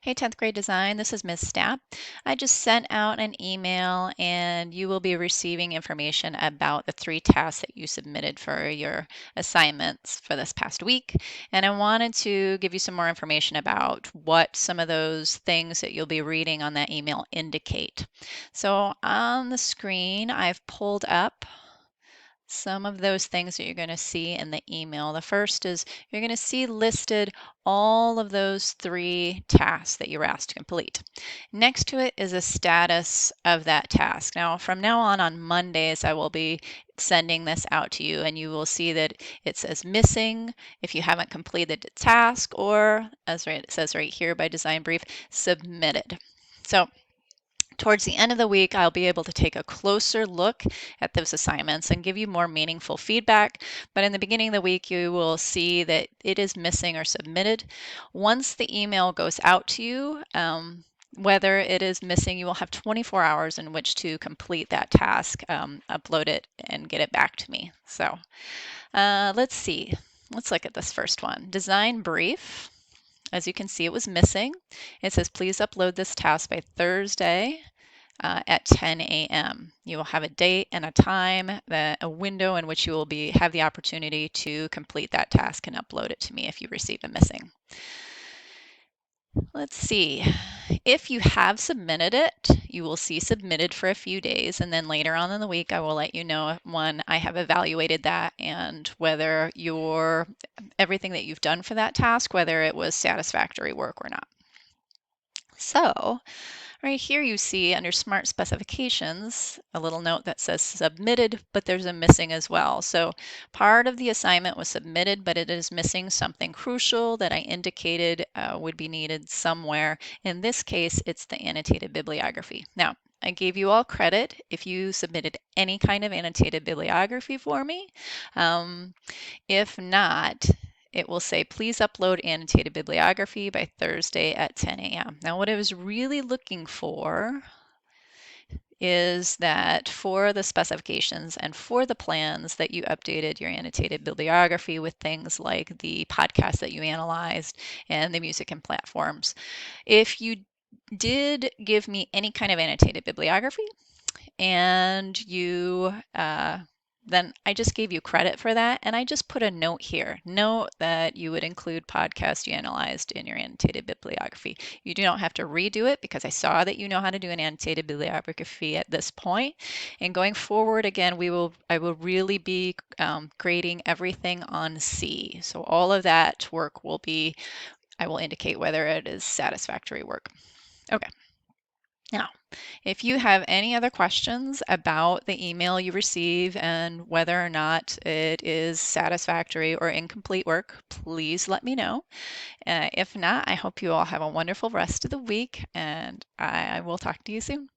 Hey, 10th grade design, this is Ms. Stapp. I just sent out an email and you will be receiving information about the 3 tasks that you submitted for your assignments for this past week. And I wanted to give you some more information about what some of those things that you'll be reading on that email indicate. So on the screen, I've pulled up some of those things that you're going to see in the email. The first is you're going to see listed all of those 3 tasks that you were asked to complete. Next to it is a status of that task. Now, from now on Mondays, I will be sending this out to you, and you will see that it says missing if you haven't completed the task, or as it says right here by Design Brief, submitted. So towards the end of the week, I'll be able to take a closer look at those assignments and give you more meaningful feedback. But in the beginning of the week, you will see that it is missing or submitted. Once the email goes out to you, whether it is missing, you will have 24 hours in which to complete that task, upload it, and get it back to me. So let's see. Let's look at this first one. Design brief. As you can see, it was missing. It says, please upload this task by Thursday at 10 a.m. You will have a date and a time, a window in which you will have the opportunity to complete that task and upload it to me if you receive a missing. Let's see. If you have submitted it, you will see submitted for a few days, and then later on in the week, I will let you know when I have evaluated that and whether everything that you've done for that task, whether it was satisfactory work or not. So right here you see under Smart Specifications a little note that says submitted, but there's a missing as well. So part of the assignment was submitted, but it is missing something crucial that I indicated would be needed somewhere. In this case, it's the annotated bibliography. Now, I gave you all credit if you submitted any kind of annotated bibliography for me. If not, it will say, please upload annotated bibliography by Thursday at 10 a.m. Now, what I was really looking for is that for the specifications and for the plans that you updated your annotated bibliography with things like the podcast that you analyzed and the music and platforms. If you did give me any kind of annotated bibliography and you then I just gave you credit for that, and I just put a note here. Note that you would include podcasts you analyzed in your annotated bibliography. You do not have to redo it because I saw that you know how to do an annotated bibliography at this point. And going forward, again, I will really be grading everything on C. So all of that work I will indicate whether it is satisfactory work. Okay. Now, if you have any other questions about the email you receive and whether or not it is satisfactory or incomplete work, please let me know. If not, I hope you all have a wonderful rest of the week, and I will talk to you soon.